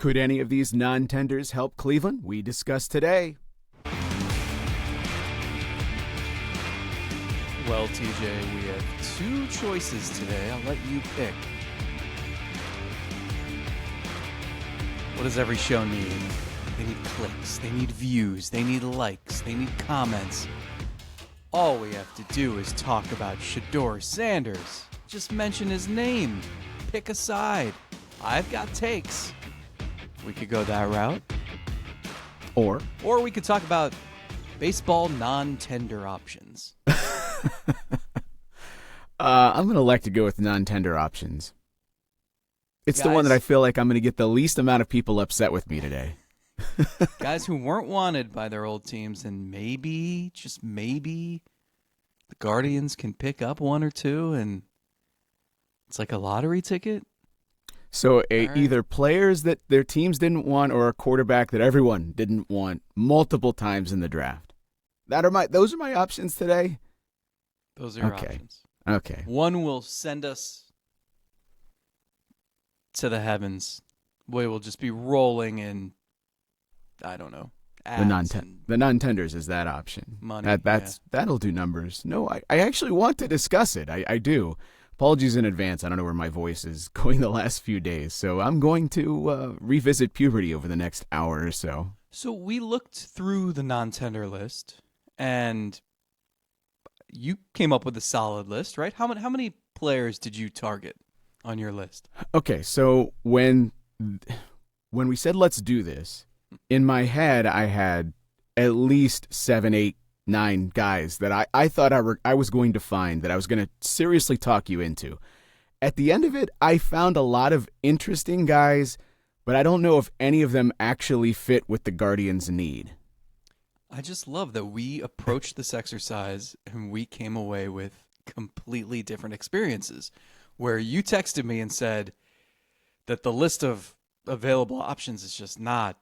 Could any of these non-tenders help Cleveland? We discuss today. Well, TJ, we have two choices today. I'll let you pick. What does every show need? They need clicks, they need views, they need likes, they need comments. All we have to do is talk about Shedeur Sanders. Just mention his name. Pick a side. I've got takes. We could go that route. Or we could talk about baseball non-tender options. I'm going to elect to go with non-tender options. It's Guys, the one that I feel like I'm going to get the least amount of people upset with me today. Guys who weren't wanted by their old teams, and maybe, just maybe, the Guardians can pick up one or two, and it's like a lottery ticket. So right. Either players that their teams didn't want or a quarterback that everyone didn't want multiple times in the draft. Those are my options today. Those are your options. Okay. One will send us to the heavens. We will just be rolling in, I don't know, ads the non-tenders is that option. Money. That'll do numbers. No, I actually want to discuss it. I do. Apologies in advance. I don't know where my voice is going the last few days, so I'm going to revisit puberty over the next hour or so. So we looked through the non-tender list, and you came up with a solid list, right? How many players did you target on your list? Okay, so when we said let's do this, in my head I had at least 7, 8, 9 guys that I thought I was going to find, that I was going to seriously talk you into. At the end of it, I found a lot of interesting guys, but I don't know if any of them actually fit what the Guardians need. I just love that we approached this exercise and we came away with completely different experiences, where you texted me and said that the list of available options is just not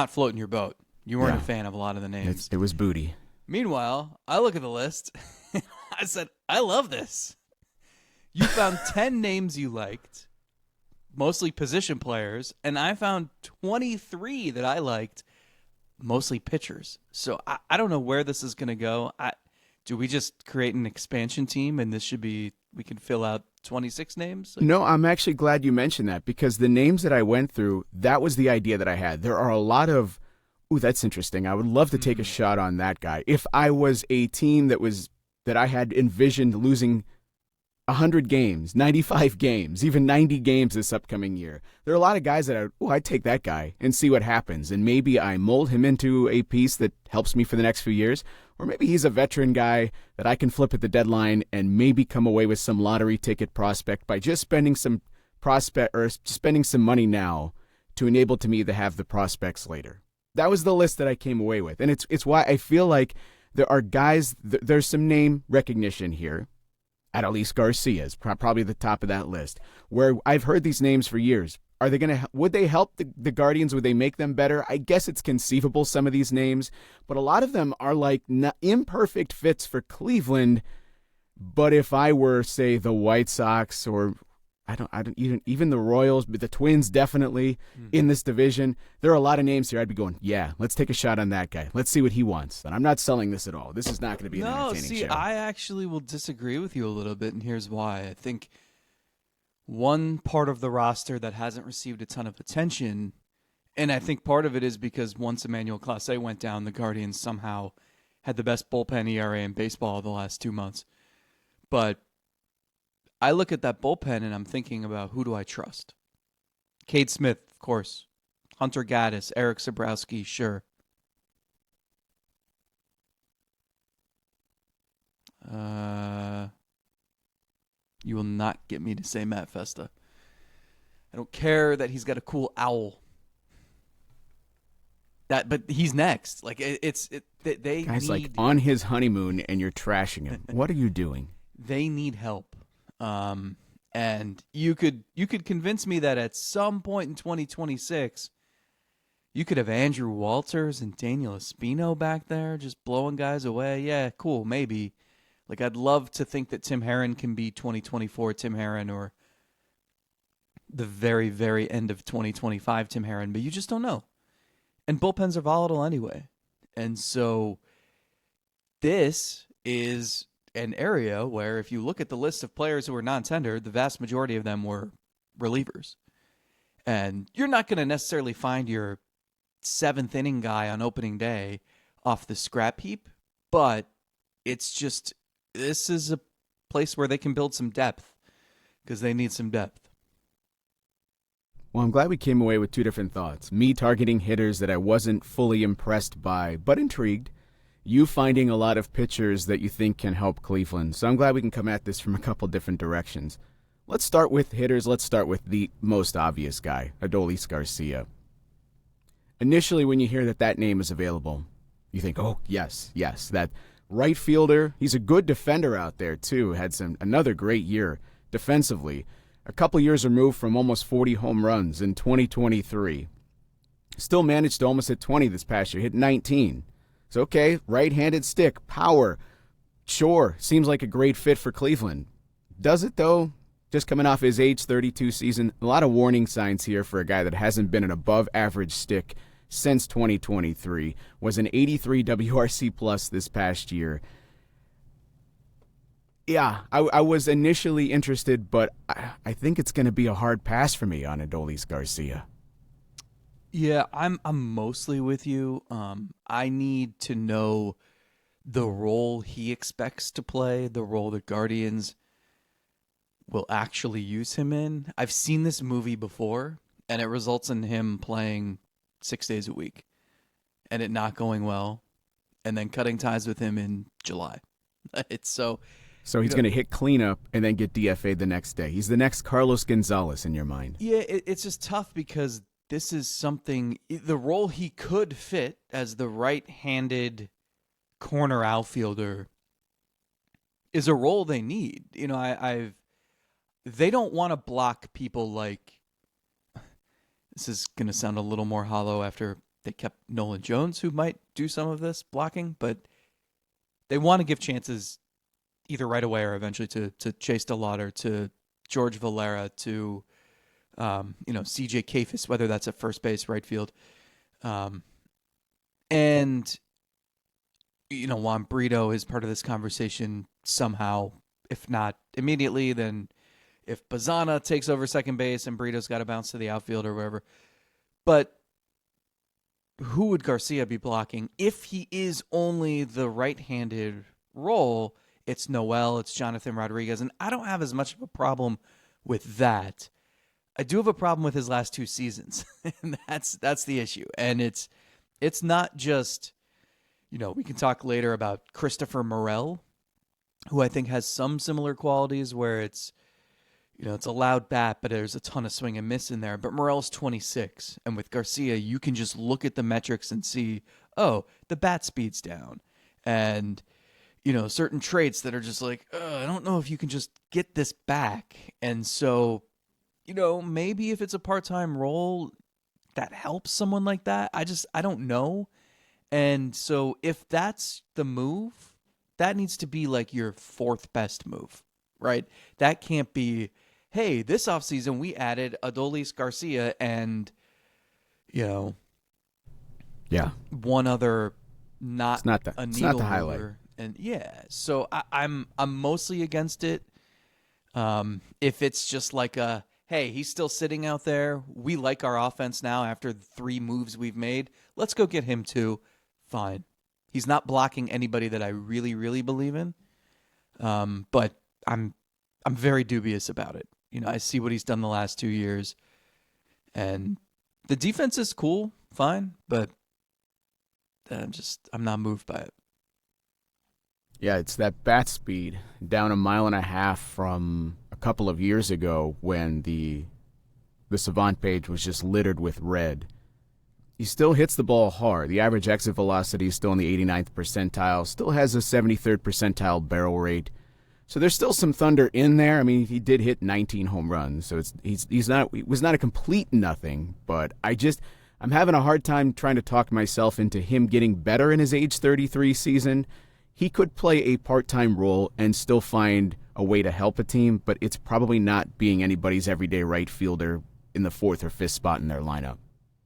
floating your boat. You weren't a fan of a lot of the names. It was booty. Meanwhile, I look at the list and I said, I love this. You found 10 names you liked, mostly position players, and I found 23 that I liked, mostly pitchers. So I don't know where this is going to go. Do we just create an expansion team and we can fill out 26 names? No, I'm actually glad you mentioned that, because the names that I went through, that was the idea that I had. There are a lot of, ooh, that's interesting. I would love to take a shot on that guy. If I was a team that I had envisioned losing 100 games, 95 games, even 90 games this upcoming year, there are a lot of guys that I'd take that guy and see what happens. And maybe I mold him into a piece that helps me for the next few years. Or maybe he's a veteran guy that I can flip at the deadline and maybe come away with some lottery ticket prospect by just spending some money now to enable to me to have the prospects later. That was the list that I came away with. And it's why I feel like there are guys, there's some name recognition here. Adolis Garcia is probably the top of that list, where I've heard these names for years. Would they help the Guardians? Would they make them better? I guess it's conceivable, some of these names, but a lot of them are like imperfect fits for Cleveland. But if I were, say, the White Sox, or I don't even the Royals, but the Twins definitely in this division, there are a lot of names here. I'd be going, yeah, let's take a shot on that guy. Let's see what he wants. And I'm not selling this at all. This is not going to be an entertaining show. I actually will disagree with you a little bit, and here's why. I think one part of the roster that hasn't received a ton of attention, and I think part of it is because once Emmanuel Clase went down, the Guardians somehow had the best bullpen ERA in baseball the last 2 months. But I look at that bullpen and I'm thinking about, who do I trust? Cade Smith, of course. Hunter Gaddis, Eric Sabrowski, sure. You will not get me to say Matt Festa. I don't care that he's got a cool owl. But he's next. Like they Guy's need, like on his honeymoon and you're trashing him. What are you doing? They need help. And you could convince me that at some point in 2026, you could have Andrew Walters and Daniel Espino back there just blowing guys away. Yeah, cool, maybe. Like, I'd love to think that Tim Herron can be 2024 Tim Herron, or the very, very end of 2025 Tim Herron, but you just don't know. And bullpens are volatile anyway. And so this is an area where if you look at the list of players who were non-tendered, the vast majority of them were relievers. And you're not going to necessarily find your seventh inning guy on opening day off the scrap heap, but it's just, this is a place where they can build some depth because they need some depth. Well, I'm glad we came away with two different thoughts. Me targeting hitters that I wasn't fully impressed by, but intrigued. You finding a lot of pitchers that you think can help Cleveland. So I'm glad we can come at this from a couple different directions. Let's start with hitters. Let's start with the most obvious guy, Adolis Garcia. Initially, when you hear that name is available, you think, oh, yes, that right fielder. He's a good defender out there, too. Had another great year defensively. A couple years removed from almost 40 home runs in 2023. Still managed to almost hit 20 this past year. Hit 19. So, okay, right-handed stick, power. Sure, seems like a great fit for Cleveland. Does it, though? Just coming off his age 32 season, a lot of warning signs here for a guy that hasn't been an above-average stick since 2023. Was an 83 WRC plus this past year. Yeah, I was initially interested, but I think it's going to be a hard pass for me on Adolis Garcia. Yeah, I'm mostly with you. I need to know the role he expects to play, the role the Guardians will actually use him in. I've seen this movie before, and it results in him playing 6 days a week and it not going well, and then cutting ties with him in July. It's so he's going to hit cleanup and then get DFA'd the next day. He's the next Carlos Gonzalez in your mind. Yeah, it's just tough because this is something, the role he could fit as the right-handed corner outfielder is a role they need. You know, they don't want to block people like, this is going to sound a little more hollow after they kept Nolan Jones, who might do some of this blocking, but they want to give chances either right away or eventually to Chase DeLauder, to George Valera, to CJ Kafis, whether that's at first base, right field. And Juan Brito is part of this conversation somehow, if not immediately, then if Bazzana takes over second base and Brito's got to bounce to the outfield or wherever. But who would Garcia be blocking? If he is only the right-handed role, it's Noel, it's Jonathan Rodriguez, and I don't have as much of a problem with that. I do have a problem with his last two seasons, and that's the issue. And it's not just, we can talk later about Christopher Morel, who I think has some similar qualities where it's a loud bat, but there's a ton of swing and miss in there. But Morel's 26, and with Garcia, you can just look at the metrics and see, oh, the bat speed's down. And, certain traits that are just like, I don't know if you can just get this back. And so, maybe if it's a part-time role, that helps someone like that. I don't know. And so if that's the move, that needs to be like your fourth best move, right? That can't be, hey, this offseason we added Adolis Garcia and, one other not a needle not the highlight. mover. And so I'm mostly against it. If it's just like hey, he's still sitting out there. We like our offense now after the 3 moves we've made. Let's go get him too. Fine. He's not blocking anybody that I really, really believe in. But I'm very dubious about it. I see what he's done the last 2 years, and the defense is cool, fine, but I'm not moved by it. Yeah, it's that bat speed down 1.5 miles from a couple of years ago when the Savant page was just littered with red. He still hits the ball hard. The average exit velocity is still in the 89th percentile, still has a 73rd percentile barrel rate. So there's still some thunder in there. I mean, he did hit 19 home runs, so he was not a complete nothing, but I'm having a hard time trying to talk myself into him getting better in his age 33 season. he could play a part-time role and still find a way to help a team, but it's probably not being anybody's everyday right fielder in the 4th or 5th spot in their lineup.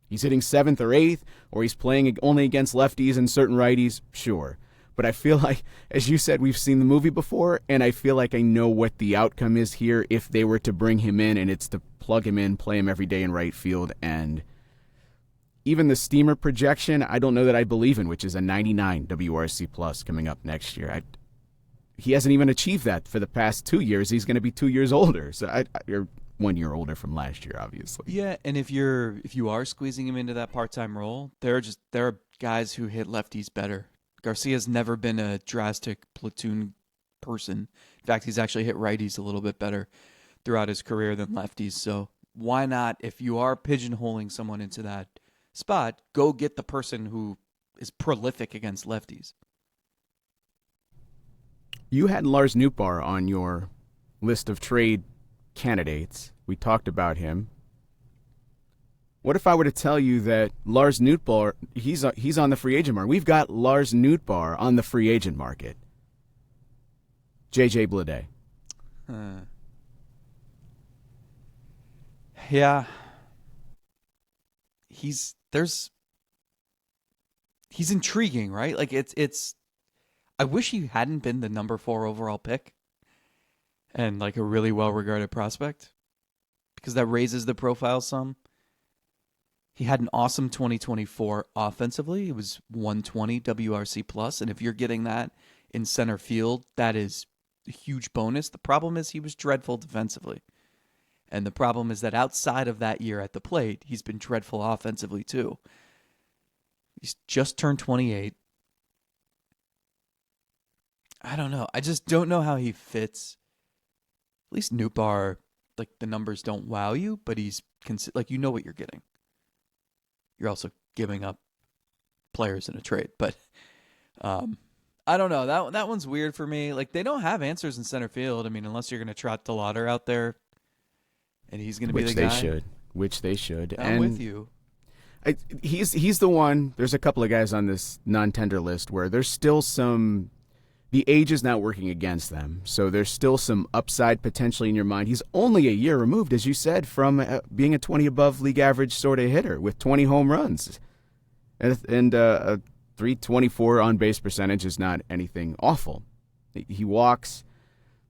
He's hitting 7th or 8th, or he's playing only against lefties and certain righties, sure. But I feel like, as you said, we've seen the movie before, and I feel like I know what the outcome is here if they were to bring him in, and it's to plug him in, play him every day in right field, and even the Steamer projection, I don't know that I believe in, which is a 99 WRC plus coming up next year. He hasn't even achieved that for the past 2 years. He's going to be 2 years older, so you're 1 year older from last year, obviously. Yeah, and if you are squeezing him into that part-time role, there are guys who hit lefties better. Garcia's never been a drastic platoon person. In fact, he's actually hit righties a little bit better throughout his career than lefties. So why not, if you are pigeonholing someone into that spot, go get the person who is prolific against lefties. You had Lars Nootbaar on your list of trade candidates. We talked about him. What if I were to tell you that Lars Nootbaar, he's on the free agent market? We've got Lars Nootbaar on the free agent market. J.J. Bleday. Yeah. He's intriguing, right? Like it's I wish he hadn't been the number 4 overall pick and like a really well-regarded prospect, because that raises the profile some. He had an awesome 2024 offensively. It was 120 WRC plus, and if you're getting that in center field, that is a huge bonus. The problem is he was dreadful defensively. And the problem is that outside of that year at the plate, he's been dreadful offensively too. He's just turned 28. I don't know. I just don't know how he fits. At least Nootbaar, like, the numbers don't wow you, but he's like, you know what you're getting. You're also giving up players in a trade, but I don't know. That one's weird for me. Like, they don't have answers in center field. I mean, unless you're going to trot DeLauder out there, and he's going to be the guy. Which they should. I'm with you. He's the one. There's a couple of guys on this non-tender list where there's still some. The age is not working against them, so there's still some upside potentially in your mind. He's only a year removed, as you said, from being a 20 above league average sort of hitter with 20 home runs, and a 324 on base percentage is not anything awful. He walks,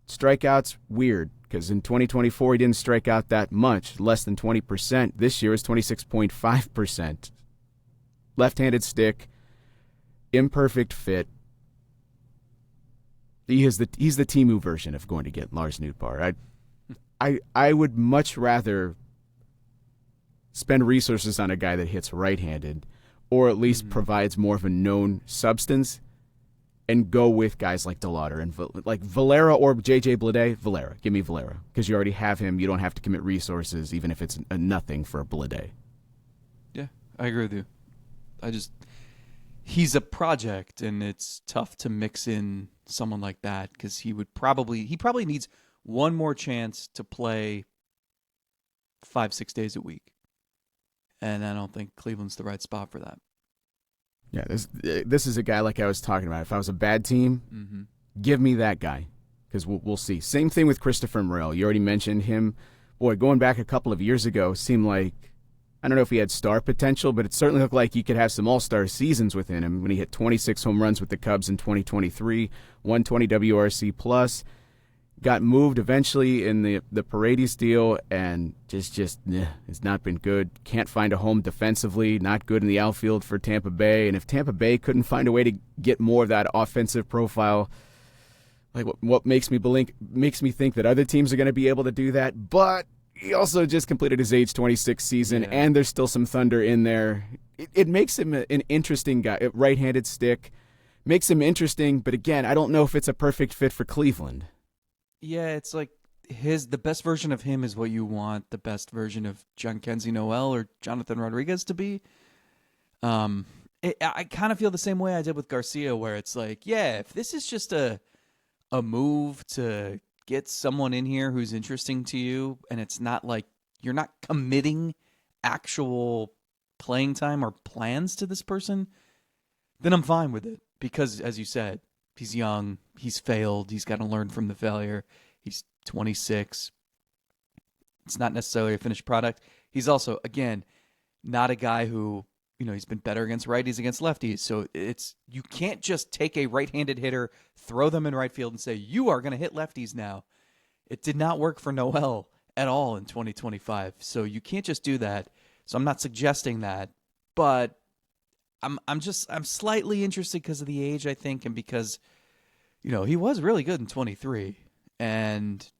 strikeouts weird, because in 2024 he didn't strike out that much, less than 20%. This year is 26.5%. Left-handed stick, imperfect fit. He's the Temu version of going to get Lars Nootbaar. I would much rather spend resources on a guy that hits right-handed, or at least provides more of a known substance, and go with guys like DeLauder and like Valera or J.J. Bleday. Valera, give me Valera, because you already have him. You don't have to commit resources, even if it's a nothing for a Bleday. Yeah, I agree with you. He's a project, and it's tough to mix in someone like that, because he probably needs one more chance to play 5-6 days a week, and I don't think Cleveland's the right spot for that. Yeah, this is a guy like I was talking about. If I was a bad team, give me that guy, because we'll see. Same thing with Christopher Morel. You already mentioned him. Boy, going back a couple of years ago, seemed like, I don't know if he had star potential, but it certainly looked like he could have some all-star seasons within him when he hit 26 home runs with the Cubs in 2023, 120 WRC plus, got moved eventually in the Paredes deal, and just it's not been good. Can't find a home defensively, not good in the outfield for Tampa Bay, and if Tampa Bay couldn't find a way to get more of that offensive profile, like what makes me think that other teams are going to be able to do that, but he also just completed his age 26 season, and there's still some thunder in there. It makes him an interesting guy. Right-handed stick makes him interesting, but again, I don't know if it's a perfect fit for Cleveland. Yeah, it's like the best version of him is what you want the best version of Jhonkensy Noel or Jonathan Rodriguez to be. I kind of feel the same way I did with Garcia, where it's like, yeah, if this is just a move to get someone in here who's interesting to you, and it's not like you're not committing actual playing time or plans to this person, then I'm fine with it. Because, as you said, He's young. He's failed. He's got to learn from the failure. He's 26. It's not necessarily a finished product. He's also, again, not a guy who, he's been better against righties, against lefties. So you can't just take a right-handed hitter, throw them in right field, and say, you are going to hit lefties now. It did not work for Noel at all in 2025. So you can't just do that. So I'm not suggesting that, but I'm slightly interested because of the age, I think, and because, he was really good in 23, and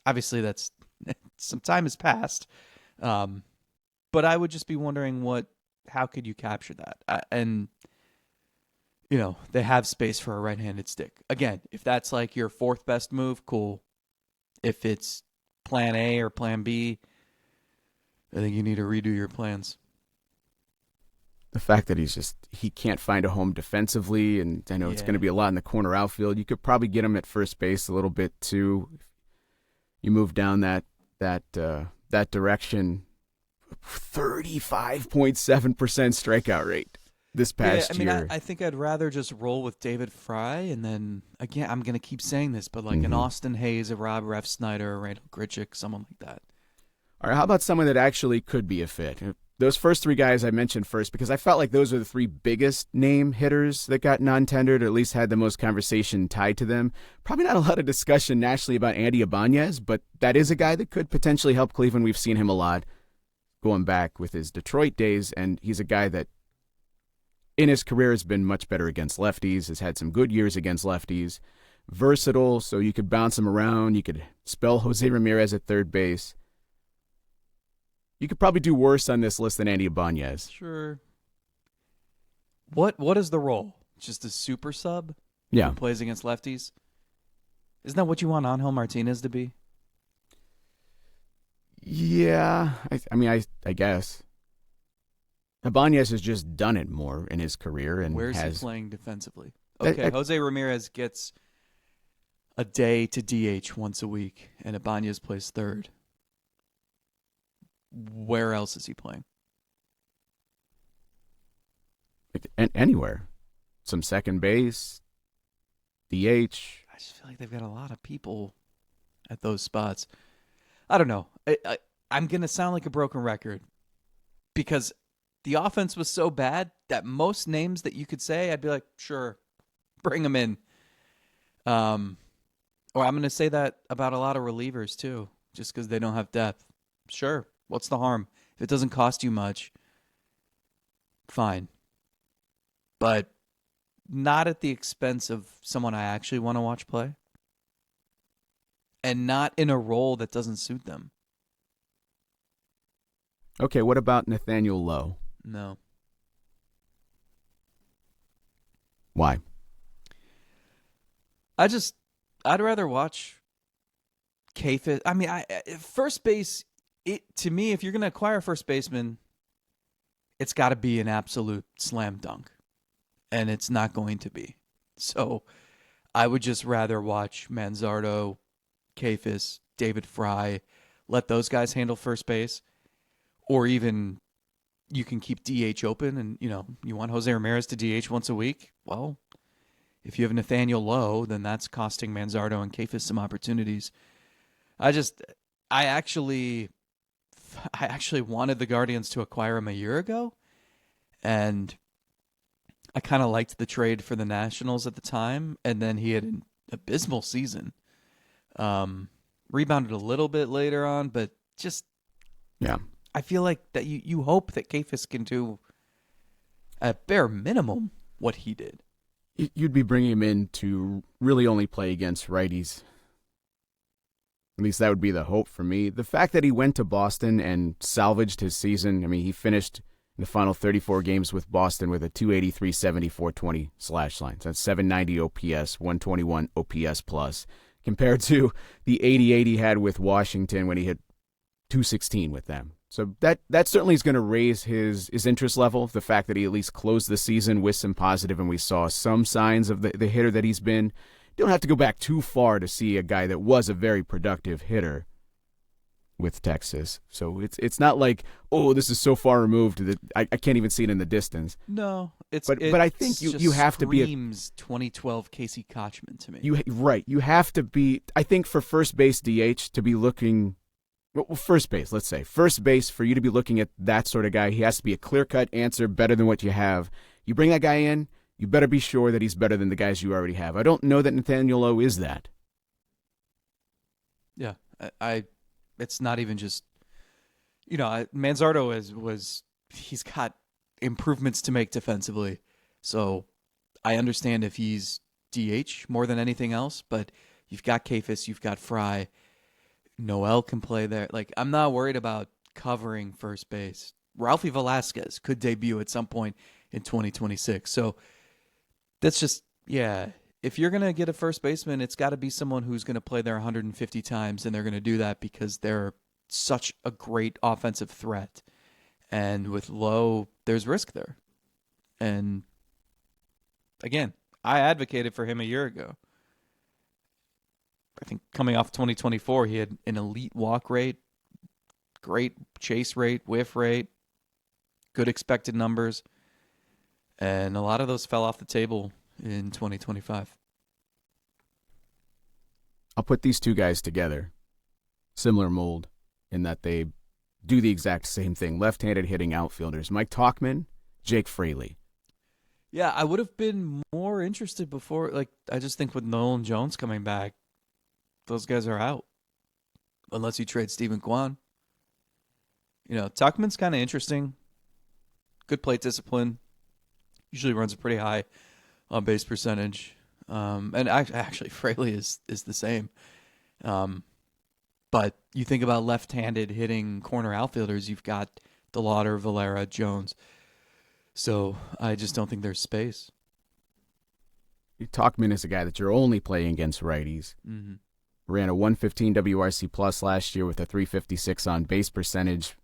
obviously that's some time has passed. But I would just be wondering how could you capture that? And they have space for a right-handed stick. Again, if that's like your fourth best move, cool. If it's plan A or plan B, I think you need to redo your plans. The fact that he can't find a home defensively, and I know it's going to be a lot in the corner outfield. You could probably get him at first base a little bit too. You move down that direction. 35.7% strikeout rate this past year. I think I'd rather just roll with David Fry, and then again, I'm going to keep saying this, but like an Austin Hayes, a Rob Refsnyder, a Randall Grichuk, someone like that. All right, how about someone that actually could be a fit? Those first three guys I mentioned first, because I felt like those are the three biggest name hitters that got non-tendered, or at least had the most conversation tied to them. Probably not a lot of discussion nationally about Andy Ibanez, but that is a guy that could potentially help Cleveland. We've seen him a lot going back with his Detroit days, and he's a guy that in his career has been much better against lefties, has had some good years against lefties, versatile, so you could bounce him around. You could spell Jose Ramirez at third base. You could probably do worse on this list than Andy Ibanez. Sure. What is the role? Just a super sub? Yeah. Who plays against lefties? Isn't that what you want Angel Martinez to be? Yeah. I guess. Ibanez has just done it more in his career. And where's he playing defensively? Okay, Jose Ramirez gets a day to DH once a week, and Ibanez plays third. Where else is he playing? Anywhere. Some second base, DH. I just feel like they've got a lot of people at those spots. I don't know. I'm going to sound like a broken record because the offense was so bad that most names that you could say, I'd be like, sure, bring them in. Or I'm going to say that about a lot of relievers too, just because they don't have depth. Sure. What's the harm? If it doesn't cost you much, fine. But not at the expense of someone I actually want to watch play. And not in a role that doesn't suit them. Okay, what about Nathaniel Lowe? No. Why? I'd rather watch Kayfit. I mean, first base, to me, if you're going to acquire a first baseman, it's got to be an absolute slam dunk. And it's not going to be. So I would just rather watch Manzardo, Kayfis, David Fry, let those guys handle first base. Or even you can keep DH open and, you want Jose Ramirez to DH once a week. Well, if you have Nathaniel Lowe, then that's costing Manzardo and Kayfis some opportunities. I actually wanted the Guardians to acquire him a year ago, and I kind of liked the trade for the Nationals at the time, and then he had an abysmal season. Rebounded a little bit later on, but just I feel like that you hope that Kayfis can do at bare minimum what he did. You'd be bringing him in to really only play against righties. At least that would be the hope for me. The fact that he went to Boston and salvaged his season, he finished in the final 34 games with Boston with a 283, 70, 420 slash line. So that's 790 OPS, 121 OPS plus, compared to the 88 he had with Washington when he hit 216 with them. So that certainly is going to raise his interest level, the fact that he at least closed the season with some positive, and we saw some signs of the hitter that he's been. You don't have to go back too far to see a guy that was a very productive hitter. with Texas. So it's not like, oh, this is so far removed that I can't even see it in the distance. No, but I think you have to be screams 2012 Casey Kochman to me. You have to be. I think for first base DH to be looking. Well, first base, let's say. First base, for you to be looking at that sort of guy, he has to be a clear-cut answer, better than what you have. You bring that guy in, you better be sure that he's better than the guys you already have. I don't know that Nathaniel Lowe is that. Yeah, it's not even just, Manzardo he's got improvements to make defensively. So I understand if he's DH more than anything else, but you've got Kafis, you've got Fry. Noel can play there. Like, I'm not worried about covering first base. Ralphie Velasquez could debut at some point in 2026. So that's just, if you're going to get a first baseman, it's got to be someone who's going to play there 150 times, and they're going to do that because they're such a great offensive threat. And with Lowe, there's risk there. And again, I advocated for him a year ago. I think coming off 2024, he had an elite walk rate, great chase rate, whiff rate, good expected numbers, and a lot of those fell off the table in 2025. I'll put these two guys together. Similar mold in that they do the exact same thing. Left-handed hitting outfielders. Mike Tauchman, Jake Fraley. Yeah, I would have been more interested before. Like, I just think with Nolan Jones coming back, those guys are out. Unless you trade Stephen Kwan. Tuckman's kind of interesting. Good plate discipline. Usually runs a pretty high on base percentage. And actually, Fraley is the same. But you think about left-handed hitting corner outfielders, you've got DeLauder, Valera, Jones. So I just don't think there's space. Tauchman is a guy that you're only playing against righties. Mm-hmm. Ran a 115 WRC plus last year with a 356 on base percentage,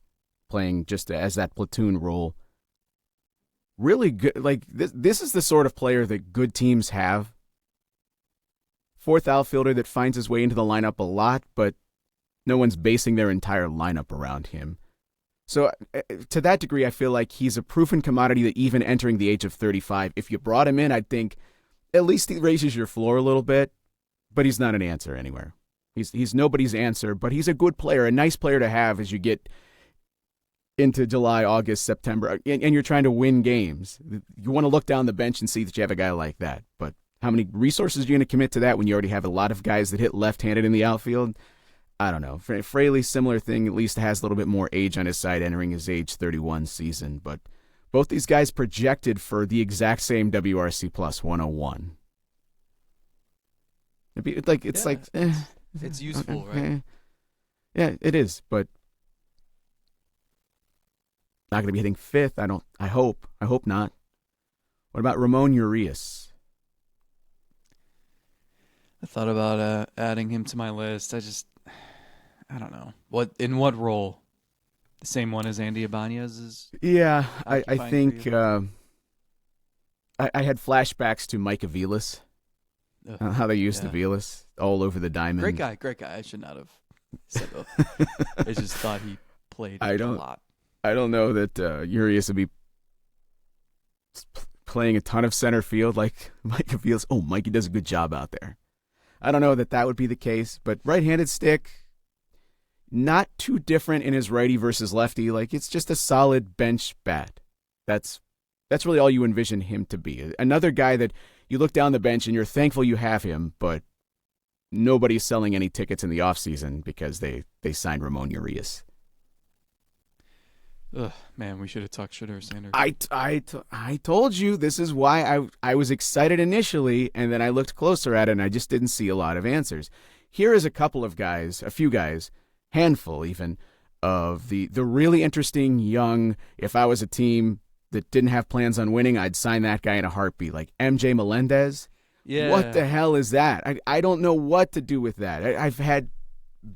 playing just as that platoon role. Really good. Like this is the sort of player that good teams have. Fourth outfielder that finds his way into the lineup a lot, but no one's basing their entire lineup around him. So to that degree, I feel like he's a proven commodity that even entering the age of 35, if you brought him in, I'd think at least he raises your floor a little bit. But he's not an answer anywhere. He's nobody's answer, but he's a good player, a nice player to have as you get into July, August, September, and you're trying to win games. You want to look down the bench and see that you have a guy like that. But how many resources are you going to commit to that when you already have a lot of guys that hit left-handed in the outfield? I don't know. Fraley, similar thing, at least has a little bit more age on his side entering his age 31 season. But both these guys projected for the exact same WRC plus 101. It's useful, right? Yeah, it is, but not going to be hitting fifth. I hope not. What about Ramon Urias? I thought about adding him to my list. I don't know. In what role? The same one as Andy Ibanez is? Yeah, I think I had flashbacks to Mike Aviles. How they used Aviles all over the diamond. Great guy. I should not have said that. I just thought he played a lot. I don't know that Urias would be playing a ton of center field like Mike Aviles. Oh, Mikey does a good job out there. I don't know that would be the case, but right-handed stick, not too different in his righty versus lefty. Like, it's just a solid bench bat. That's really all you envision him to be. Another guy that you look down the bench and you're thankful you have him, but nobody's selling any tickets in the offseason because they signed Ramon Urias. Ugh, man, we should have talked Shedeur Sanders. I told you this is why I was excited initially, and then I looked closer at it and I just didn't see a lot of answers. Here is a few guys, handful even, of the really interesting young, if I was a team that didn't have plans on winning, I'd sign that guy in a heartbeat. Like MJ Melendez. Yeah. What the hell is that? I don't know what to do with that. I've had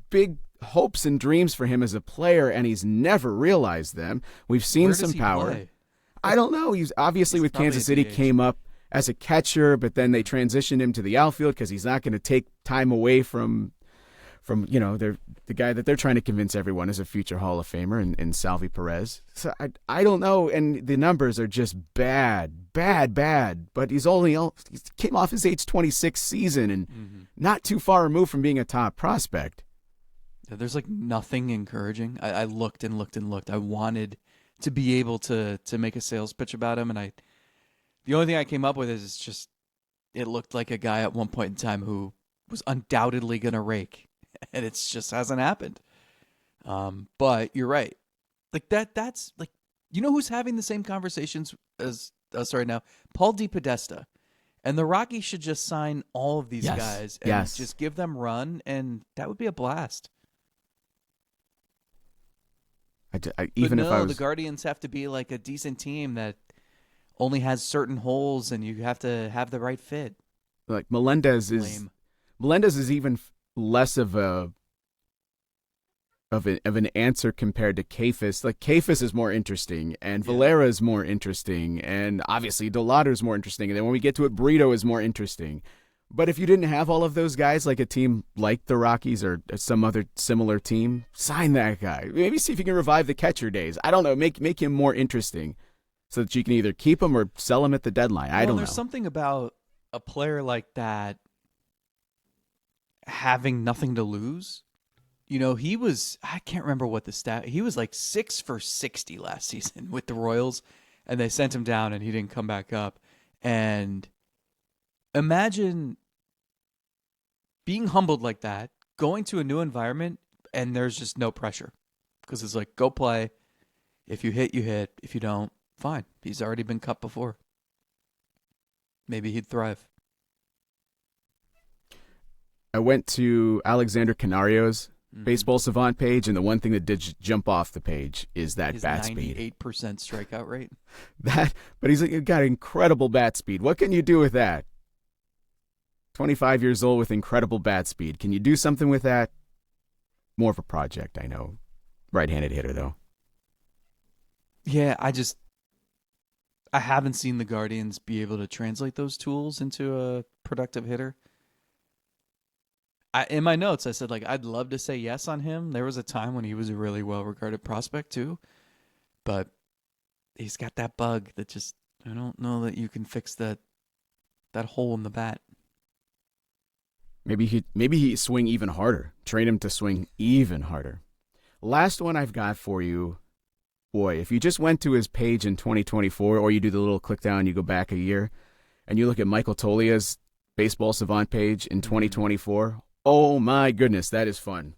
big hopes and dreams for him as a player, and he's never realized them. We've seen some power. Play? I don't know. He's obviously with Kansas City came up as a catcher, but then they transitioned him to the outfield because he's not going to take time away from from they're the guy that they're trying to convince everyone is a future Hall of Famer in Salvi Perez. So I don't know, and the numbers are just bad. But he came off his age 26 season and not too far removed from being a top prospect. Yeah, there's like nothing encouraging. I looked and looked and looked. I wanted to be able to make a sales pitch about him, and the only thing I came up with is just it looked like a guy at one point in time who was undoubtedly going to rake. And it just hasn't happened. But you're right. Like that's like, who's having the same conversations as us right now? Paul DePodesta. And the Rockies should just sign all of these guys and just give them run, and that would be a blast. The Guardians have to be like a decent team that only has certain holes, and you have to have the right fit. Like Melendez is even less of an answer compared to Kefis. Like Kefis is more interesting, and Valera is more interesting, and obviously Delauder is more interesting. And then when we get to it, Brito is more interesting. But if you didn't have all of those guys, like a team like the Rockies or some other similar team, sign that guy. Maybe see if you can revive the catcher days. I don't know. Make him more interesting so that you can either keep him or sell him at the deadline. I don't know. There's something about a player like that having nothing to lose. He was, I can't remember what the stat, he was like 6 for 60 last season with the Royals, and they sent him down and he didn't come back up. And imagine being humbled like that, going to a new environment, and there's just no pressure. Because it's like, go play. If you hit, you hit. If you don't, fine. He's already been cut before. Maybe he'd thrive. I went to Alexander Canario's Baseball Savant page, and the one thing that did jump off the page is that his bat speed. 98% strikeout rate. But he's got incredible bat speed. What can you do with that? 25 years old with incredible bat speed. Can you do something with that? More of a project, I know. Right-handed hitter, though. Yeah, I haven't seen the Guardians be able to translate those tools into a productive hitter. In my notes, I said, I'd love to say yes on him. There was a time when he was a really well-regarded prospect, too. But he's got that bug that just, I don't know that you can fix that hole in the bat. Maybe he swing even harder. Train him to swing even harder. Last one I've got for you. Boy, if you just went to his page in 2024, or you do the little click down, you go back a year, and you look at Michael Tolia's Baseball Savant page in 2024, oh my goodness, that is fun.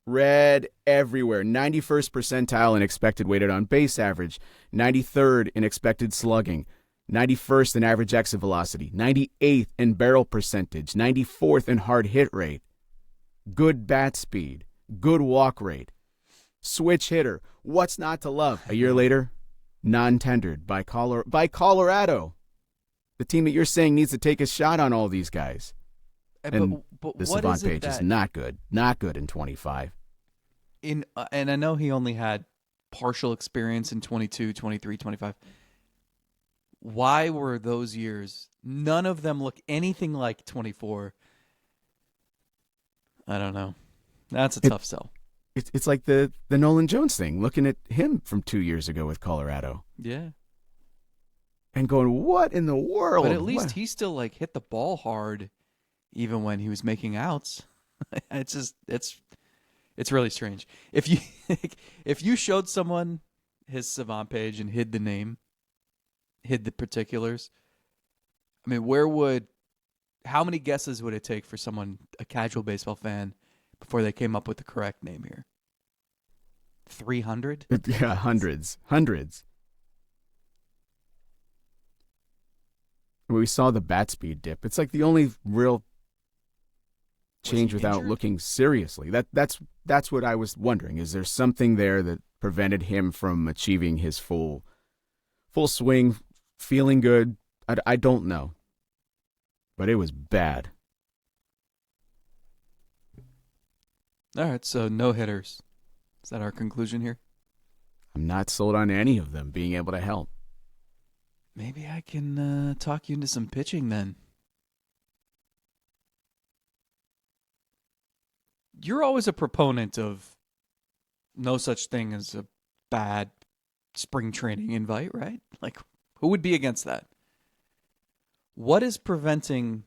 Red everywhere. 91st percentile in expected weighted on base average, 93rd in expected slugging, 91st in average exit velocity, 98th in barrel percentage, 94th in hard hit rate, good bat speed, good walk rate, switch hitter. What's not to love? A year later, non-tendered by Colorado, the team that you're saying needs to take a shot on all these guys. And but the what Savant is it page is not good. Not good in 25. And I know he only had partial experience in 22, 23, 25. Why were those years, none of them look anything like 24? I don't know. That's a tough sell. It's like the Nolan Jones thing, looking at him from 2 years ago with Colorado. Yeah. And going, what in the world? But at least he still hit the ball hard even when he was making outs. It's really strange. If you showed someone his Savant page and hid the name, hid the particulars, I mean, how many guesses would it take for someone, a casual baseball fan, before they came up with the correct name here? 300? Yeah, hundreds. We saw the bat speed dip. It's like the only real change without looking seriously. That's what I was wondering. Is there something there that prevented him from achieving his full swing, feeling good? I don't know. But it was bad. All right, so no hitters. Is that our conclusion here? I'm not sold on any of them being able to help. Maybe I can talk you into some pitching then. you're always a proponent of no such thing as a bad spring training invite, right? Like, who would be against that? What is preventing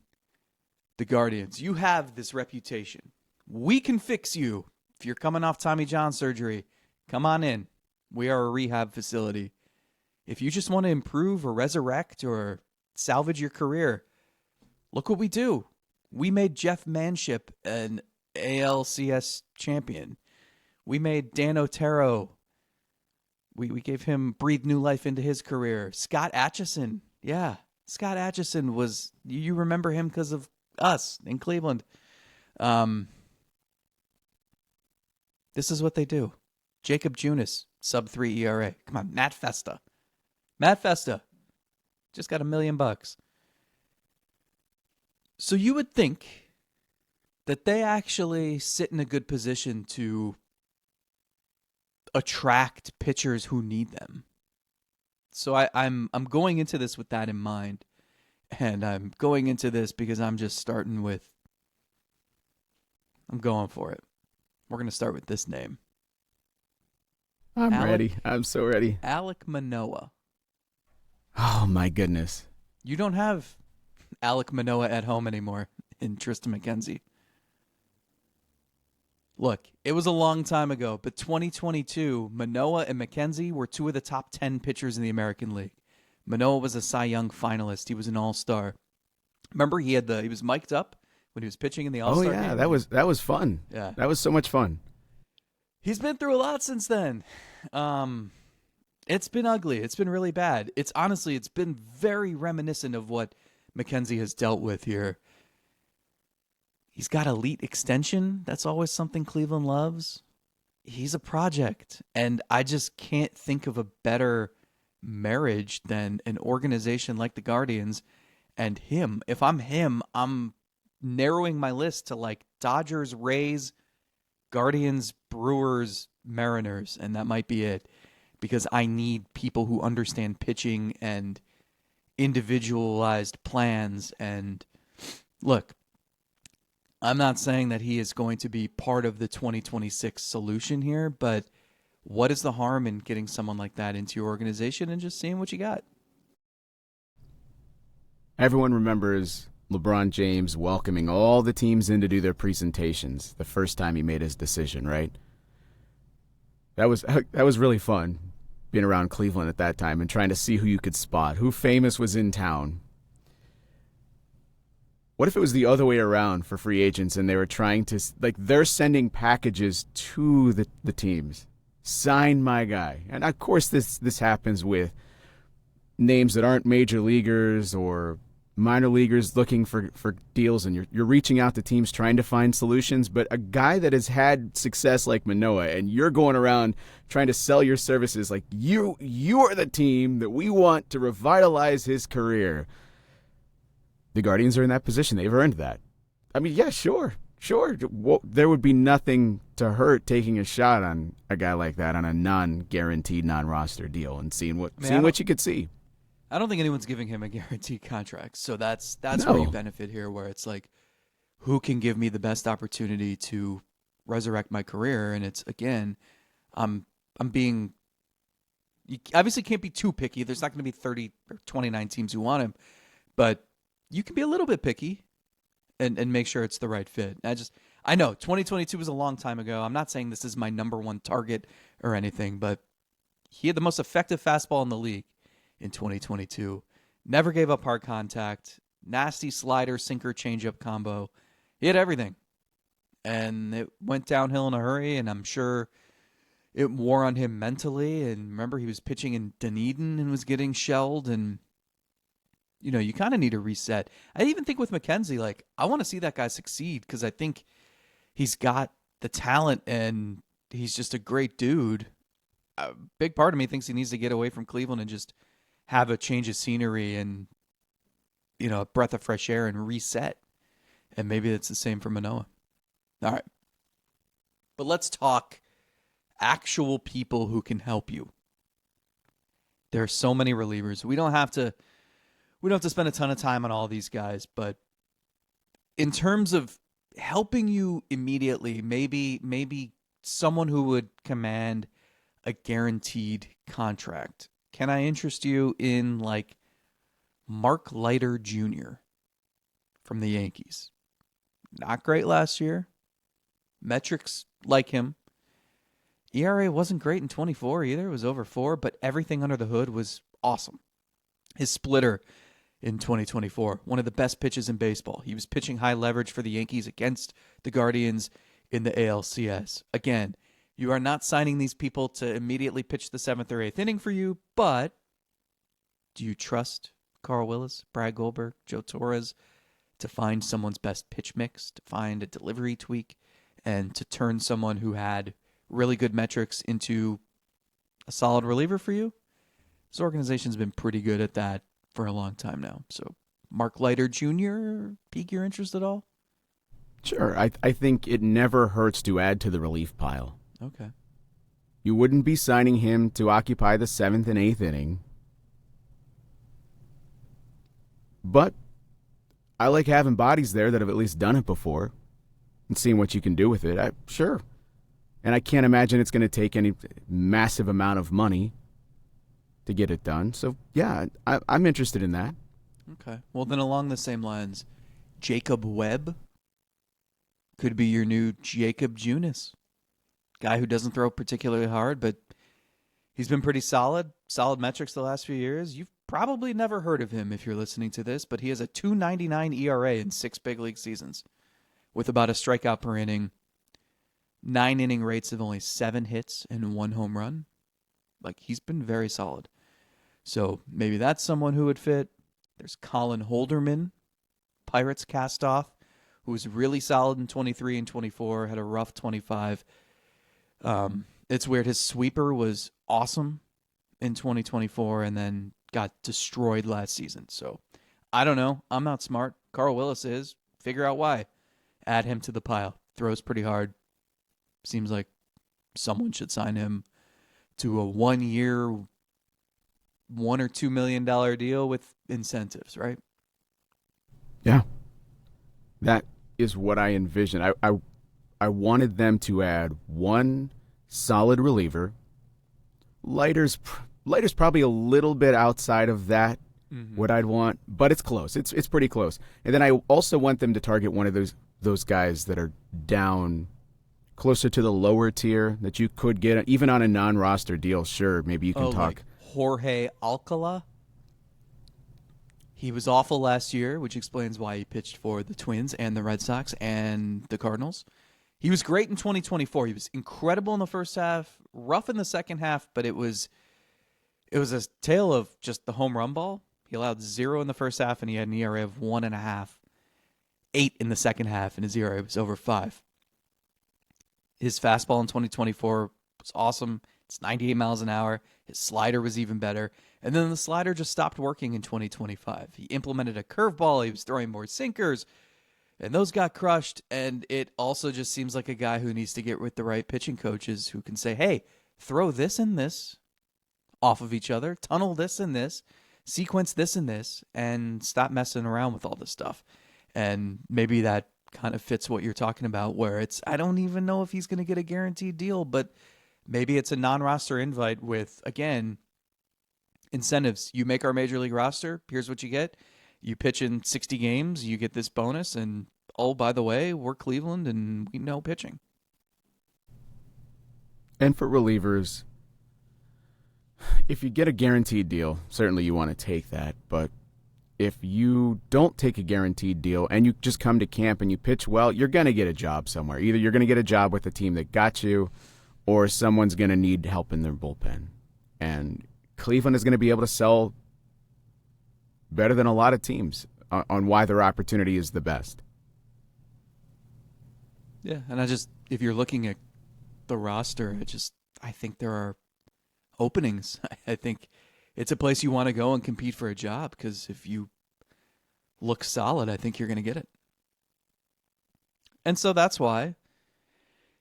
the Guardians? You have this reputation. We can fix you. If you're coming off Tommy John surgery, come on in. We are a rehab facility. If you just want to improve or resurrect or salvage your career, look what we do. We made Jeff Manship an ALCS champion. We made Dan Otero. We gave him, breathed new life into his career. Scott Atchison. Yeah. Scott Atchison was, you remember him because of us in Cleveland. This is what they do. Jacob Junis, sub-3 ERA. Come on, Matt Festa. Matt Festa just got $1 million. So you would think that they actually sit in a good position to attract pitchers who need them. So I'm going into this with that in mind. And I'm going into this because I'm just starting with, I'm going for it. We're going to start with this name. I'm ready. I'm so ready. Alek Manoah. Oh, my goodness. You don't have Alek Manoah at home anymore in Tristan McKenzie. Look, it was a long time ago, but 2022, Manoah and McKenzie were two of the top 10 pitchers in the American League. Manoah was a Cy Young finalist. He was an all-star. Remember, he was mic'd up when he was pitching in the all-star game? Oh, yeah, that was fun. Yeah. That was so much fun. He's been through a lot since then. It's been ugly. It's been really bad. It's been very reminiscent of what McKenzie has dealt with here. He's got elite extension. That's always something Cleveland loves. He's a project. And I just can't think of a better marriage than an organization like the Guardians and him. If I'm him, I'm narrowing my list to like Dodgers, Rays, Guardians, Brewers, Mariners, and that might be it. Because I need people who understand pitching and individualized plans. And look, I'm not saying that he is going to be part of the 2026 solution here, but what is the harm in getting someone like that into your organization and just seeing what you got? Everyone remembers LeBron James welcoming all the teams in to do their presentations the first time he made his decision, right? That was really fun, being around Cleveland at that time and trying to see who you could spot, who famous was in town. What if it was the other way around for free agents and they were trying to, like, they're sending packages to the teams. Sign my guy. And, of course, this happens with names that aren't major leaguers or minor leaguers looking for deals, and you're reaching out to teams trying to find solutions. But a guy that has had success like Manoah, and you're going around trying to sell your services like you are the team that we want to revitalize his career. The Guardians are in that position. They've earned that. I mean, yeah, sure. Well, there would be nothing to hurt taking a shot on a guy like that on a non-guaranteed, non-roster deal and seeing what you could see. I don't think anyone's giving him a guaranteed contract. So that's No. where you benefit here, where it's like, who can give me the best opportunity to resurrect my career? And it's, again, I'm being, you obviously can't be too picky. There's not going to be 30 or 29 teams who want him, but you can be a little bit picky and make sure it's the right fit. I know 2022 was a long time ago. I'm not saying this is my number one target or anything, but he had the most effective fastball in the league in 2022. Never gave up hard contact. Nasty slider, sinker, changeup combo. He had everything. And it went downhill in a hurry, and I'm sure it wore on him mentally. And remember, he was pitching in Dunedin and was getting shelled, and you kind of need a reset. I even think with McKenzie, like, I want to see that guy succeed because I think he's got the talent and he's just a great dude. A big part of me thinks he needs to get away from Cleveland and just have a change of scenery and, a breath of fresh air and reset. And maybe it's the same for Manoah. All right. But let's talk actual people who can help you. There are so many relievers. We don't have to spend a ton of time on all these guys, but in terms of helping you immediately, maybe someone who would command a guaranteed contract. Can I interest you in like Mark Leiter Jr. from the Yankees? Not great last year. Metrics like him. ERA wasn't great in 24 either. It was over 4, but everything under the hood was awesome. His splitter in 2024, one of the best pitches in baseball. He was pitching high leverage for the Yankees against the Guardians in the ALCS. Again, you are not signing these people to immediately pitch the 7th or 8th inning for you, but do you trust Carl Willis, Brad Goldberg, Joe Torres to find someone's best pitch mix, to find a delivery tweak, and to turn someone who had really good metrics into a solid reliever for you? This organization's been pretty good at that for a long time now. So, Mark Leiter Jr., pique your interest at all? Sure. I think it never hurts to add to the relief pile. Okay. You wouldn't be signing him to occupy the 7th and 8th inning. But I like having bodies there that have at least done it before and seeing what you can do with it. Sure. And I can't imagine it's going to take any massive amount of money to get it done. So, yeah, I'm interested in that. Okay. Well, then along the same lines, Jacob Webb could be your new Jacob Junis. Guy who doesn't throw particularly hard, but he's been pretty solid. Solid metrics the last few years. You've probably never heard of him if you're listening to this, but he has a 2.99 ERA in 6 big league seasons with about a strikeout per inning, 9 inning rates of only 7 hits and 1 home run. Like, he's been very solid. So maybe that's someone who would fit. There's Colin Holderman, Pirates cast-off, who was really solid in 23 and 24, had a rough 25. It's weird. His sweeper was awesome in 2024 and then got destroyed last season. So I don't know. I'm not smart. Carl Willis is. Figure out why. Add him to the pile. Throws pretty hard. Seems like someone should sign him to a 1-year, $1 or $2 million deal with incentives, right? Yeah. That is what I envisioned. I wanted them to add one solid reliever. Leiter's probably a little bit outside of that, what I'd want, but it's close. It's pretty close. And then I also want them to target one of those guys that are down closer to the lower tier that you could get, even on a non-roster deal. Sure, maybe you can talk. Like Jorge Alcala? He was awful last year, which explains why he pitched for the Twins and the Red Sox and the Cardinals. He was great in 2024. He was incredible in the first half, rough in the second half, but it was a tale of just the home run ball. He allowed 0 in the first half, and he had an ERA of 1.5, 8 in the second half, and his ERA was over 5. His fastball in 2024 was awesome. It's 98 miles an hour. His slider was even better. And then the slider just stopped working in 2025. He implemented a curveball. He was throwing more sinkers, and those got crushed. And it also just seems like a guy who needs to get with the right pitching coaches who can say, hey, throw this and this off of each other, tunnel this and this, sequence this and this, and stop messing around with all this stuff. And maybe that kind of fits what you're talking about, where it's, I don't even know if he's going to get a guaranteed deal, but maybe it's a non-roster invite with, again, incentives. You make our major league roster, here's what you get. You pitch in 60 games, you get this bonus, and oh, by the way, we're Cleveland and we know pitching. And for relievers, if you get a guaranteed deal, certainly you want to take that. But if you don't take a guaranteed deal and you just come to camp and you pitch well, you're going to get a job somewhere. Either you're going to get a job with the team that got you, or someone's going to need help in their bullpen. And Cleveland is going to be able to sell better than a lot of teams on why their opportunity is the best. Yeah, and if you're looking at the roster, I think there are openings. I think it's a place you want to go and compete for a job, because if you look solid, I think you're going to get it. And so that's why,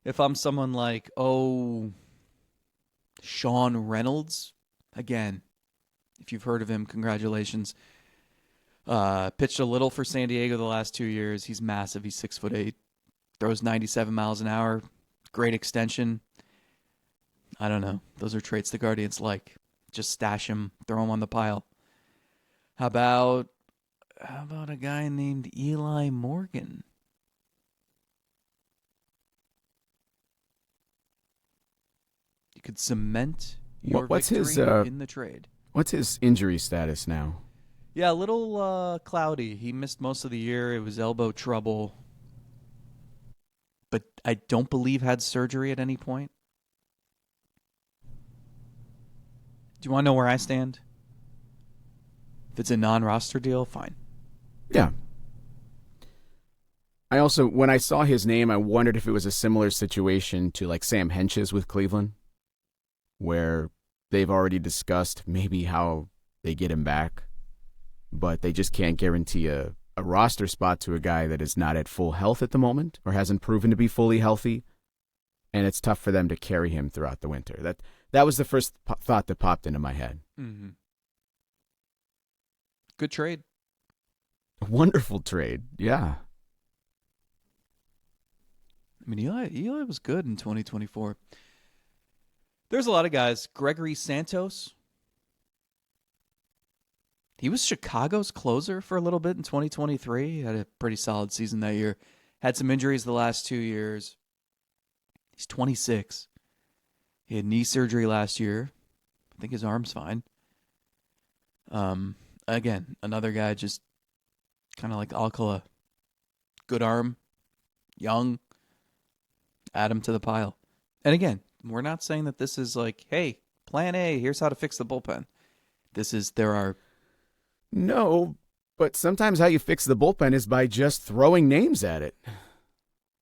if I'm someone like, Sean Reynolds, again, if you've heard of him, congratulations. Pitched a little for San Diego the last 2 years. He's massive. He's 6'8", throws 97 miles an hour, great extension. I don't know. Those are traits the Guardians like. Just stash him, throw him on the pile. How about a guy named Eli Morgan? You could cement your victory in the trade. What's his injury status now? Yeah, a little cloudy. He missed most of the year. It was elbow trouble. But I don't believe had surgery at any point. Do you want to know where I stand? If it's a non-roster deal, fine. Yeah. I also, when I saw his name, I wondered if it was a similar situation to like Sam Hench's with Cleveland, where they've already discussed maybe how they get him back, but they just can't guarantee a roster spot to a guy that is not at full health at the moment or hasn't proven to be fully healthy, and it's tough for them to carry him throughout the winter. That was the first thought that popped into my head. Mm-hmm. Good trade. Wonderful trade, yeah. I mean, Eli was good in 2024. There's a lot of guys. Gregory Santos. He was Chicago's closer for a little bit in 2023. He had a pretty solid season that year. Had some injuries the last 2 years. He's 26. He had knee surgery last year. I think his arm's fine. Again, another guy just kind of like Alcala. Good arm. Young. Add him to the pile. And again, we're not saying that this is like, hey, plan A, here's how to fix the bullpen. No, but sometimes how you fix the bullpen is by just throwing names at it.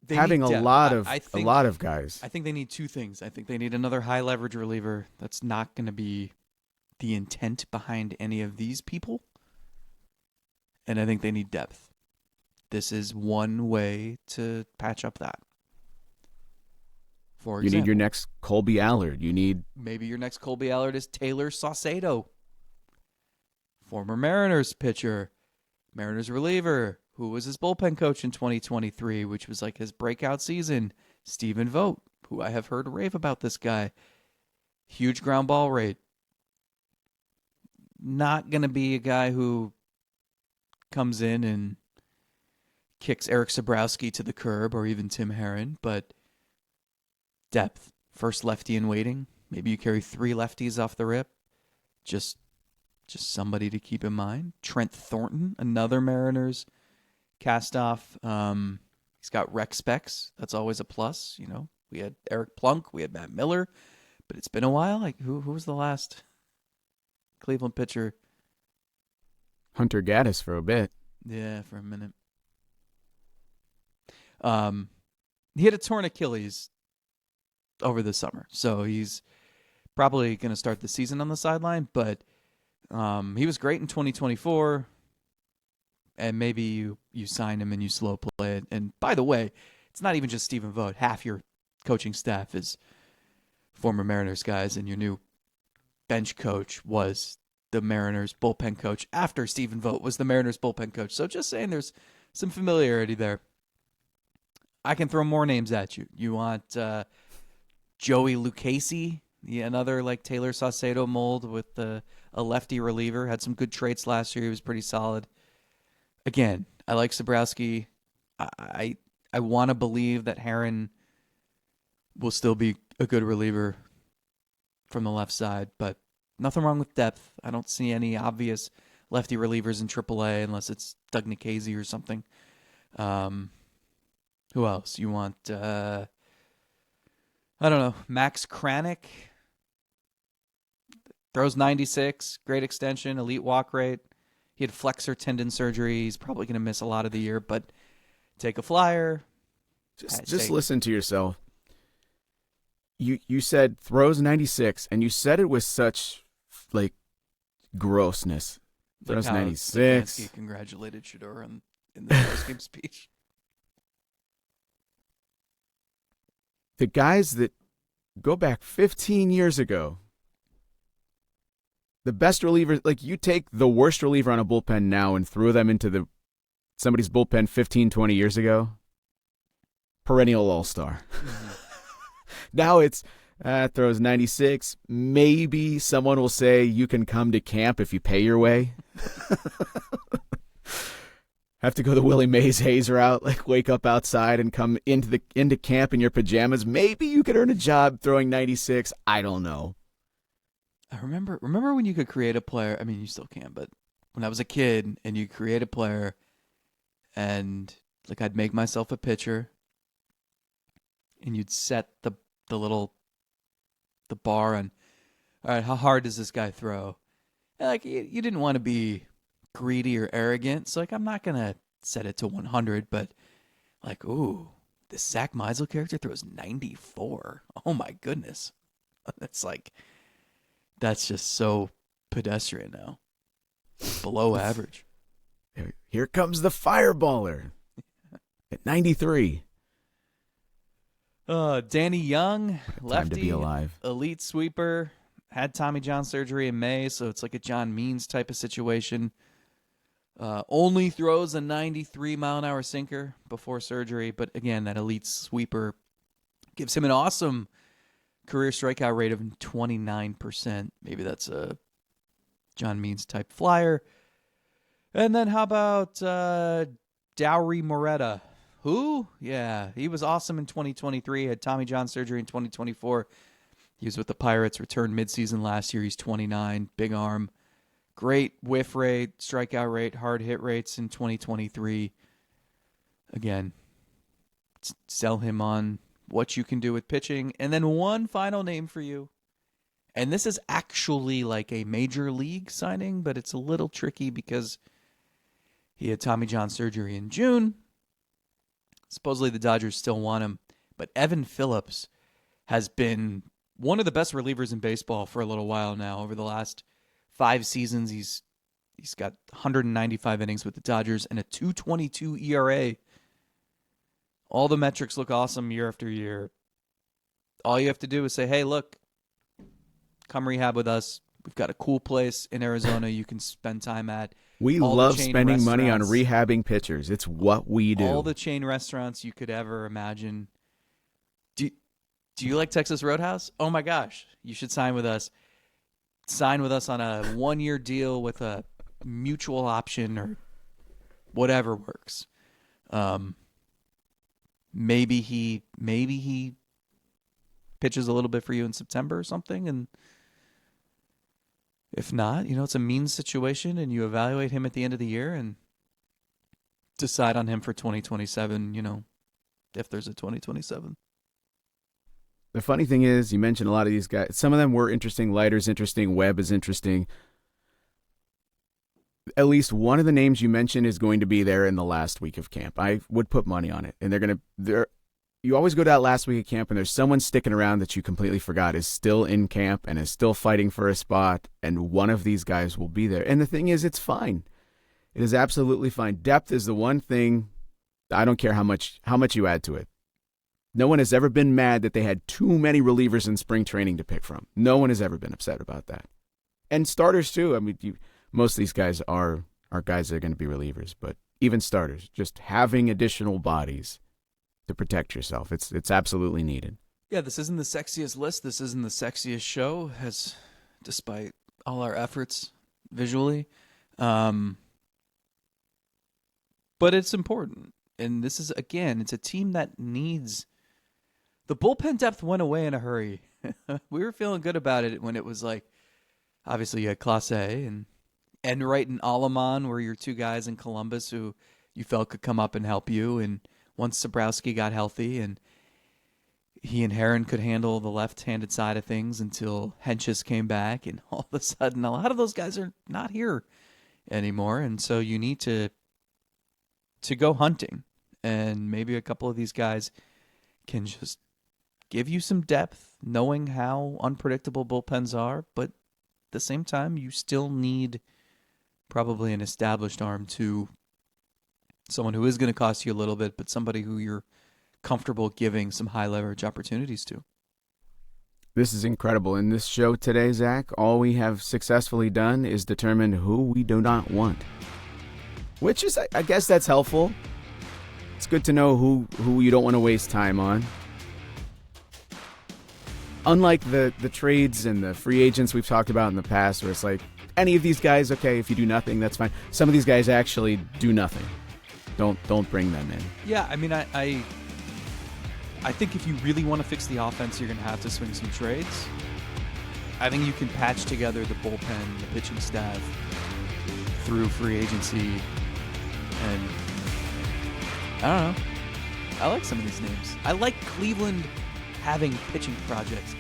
Having a lot of guys. I think they need two things. I think they need another high leverage reliever. That's not going to be the intent behind any of these people. And I think they need depth. This is one way to patch up that. For example, you need your next Colby Allard. Maybe your next Colby Allard is Taylor Saucedo. Former Mariners pitcher, Mariners reliever, who was his bullpen coach in 2023, which was like his breakout season. Stephen Vogt, who I have heard rave about this guy. Huge ground ball rate. Not going to be a guy who comes in and kicks Eric Sabrowski to the curb or even Tim Herron, but depth. First lefty in waiting. Maybe you carry 3 lefties off the rip. Just somebody to keep in mind. Trent Thornton, another Mariners cast-off. He's got rec specs. That's always a plus. You know, we had Eric Plunk. We had Matt Miller. But it's been a while. Like, who was the last Cleveland pitcher? Hunter Gaddis for a bit. Yeah, for a minute. He had a torn Achilles over the summer. So he's probably going to start the season on the sideline. But he was great in 2024. And maybe you sign him and you slow play it. And by the way, it's not even just Stephen Vogt. Half your coaching staff is former Mariners guys, and your new bench coach was the Mariners bullpen coach after Stephen Vogt was the Mariners bullpen coach. So just saying there's some familiarity there. I can throw more names at you. You want Joey Lucchesi, another like Taylor Saucedo mold with a lefty reliever. Had some good traits last year. He was pretty solid. Again, I like Sabrowski. I want to believe that Herron will still be a good reliever from the left side, but nothing wrong with depth. I don't see any obvious lefty relievers in AAA unless it's Doug Nikhazy or something. Who else? You want, I don't know, Max Kranick. Throws 96, great extension, elite walk rate. He had flexor tendon surgery. He's probably going to miss a lot of the year, but take a flyer. Just listen to yourself. You said throws 96, and you said it with such like grossness. Throws 96. He congratulated Shador in the post-game speech. The guys that go back 15 years ago, the best reliever, like you take the worst reliever on a bullpen now and throw them into somebody's bullpen 15, 20 years ago, perennial all-star. Now it's throws 96. Maybe someone will say you can come to camp if you pay your way. Have to go the Willie Mays Hayes route, like wake up outside and come into camp in your pajamas. Maybe you could earn a job throwing 96. I don't know. I remember when you could create a player. I mean, you still can, but when I was a kid and you create a player, and like I'd make myself a pitcher, and you'd set the bar on, all right, how hard does this guy throw? And like you didn't want to be greedy or arrogant, so like I'm not gonna set it to 100, but like, ooh, this Zack Meisel character throws 94. Oh my goodness, that's just so pedestrian now, below average. Here comes the fireballer at 93. Danny Young, lefty, time to be alive. Elite sweeper, had Tommy John surgery in May, so it's like a John Means type of situation. Only throws a 93-mile-an-hour sinker before surgery, but again, that elite sweeper gives him an awesome career strikeout rate of 29%. Maybe that's a John Means type flyer. And then how about Dowry Moretta? Who? Yeah, he was awesome in 2023. Had Tommy John surgery in 2024. He was with the Pirates, returned midseason last year. He's 29, big arm. Great whiff rate, strikeout rate, hard hit rates in 2023. Again, sell him on what you can do with pitching. And then one final name for you. And this is actually like a major league signing, but it's a little tricky because he had Tommy John surgery in June. Supposedly the Dodgers still want him. But Evan Phillips has been one of the best relievers in baseball for a little while now. Over the last 5 seasons, he's got 195 innings with the Dodgers and a 2.22 ERA. All the metrics look awesome year after year. All you have to do is say, hey, look, come rehab with us. We've got a cool place in Arizona you can spend time at. We love spending money on rehabbing pitchers. It's what we do. All the chain restaurants you could ever imagine. Do you like Texas Roadhouse? Oh, my gosh. You should sign with us. Sign with us on a 1-year deal with a mutual option or whatever works. Maybe he pitches a little bit for you in September or something, and if not, it's a mean situation, and you evaluate him at the end of the year and decide on him for 2027, if there's a 2027. The funny thing is, you mentioned a lot of these guys. Some of them were interesting. Leiter's interesting. Webb is interesting. At least one of the names you mentioned is going to be there in the last week of camp. I would put money on it. And you always go to that last week of camp and there's someone sticking around that you completely forgot is still in camp and is still fighting for a spot, and one of these guys will be there. And the thing is, it's fine. It is absolutely fine. Depth is the one thing. I don't care how much you add to it. No one has ever been mad that they had too many relievers in spring training to pick from. No one has ever been upset about that. And starters too. I mean, most of these guys are guys that are going to be relievers, but even starters, just having additional bodies to protect yourself, it's absolutely needed. Yeah, this isn't the sexiest list. This isn't the sexiest show, despite all our efforts visually. But it's important. And this is, again, it's a team that needs... The bullpen depth went away in a hurry. We were feeling good about it when it was like, obviously you had Clase and Enright and Aleman were your 2 guys in Columbus who you felt could come up and help you. And once Sobrowski got healthy and he and Herron could handle the left-handed side of things until Henches came back, and all of a sudden a lot of those guys are not here anymore. And so you need to go hunting. And maybe a couple of these guys can just give you some depth, knowing how unpredictable bullpens are, but at the same time, you still need probably an established arm to someone who is going to cost you a little bit, but somebody who you're comfortable giving some high leverage opportunities to. This is incredible. In this show today, Zach, all we have successfully done is determine who we do not want. Which is, I guess that's helpful. It's good to know who you don't want to waste time on. Unlike the trades and the free agents we've talked about in the past, where it's like, any of these guys, okay, if you do nothing, that's fine. Some of these guys actually do nothing. Don't bring them in. Yeah, I mean, I think if you really want to fix the offense, you're going to have to swing some trades. I think you can patch together the bullpen, the pitching staff through free agency, and I don't know. I like some of these names. I like Cleveland having pitching projects.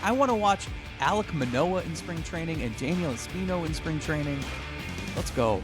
I want to watch Alek Manoah in spring training and Daniel Espino in spring training. Let's go.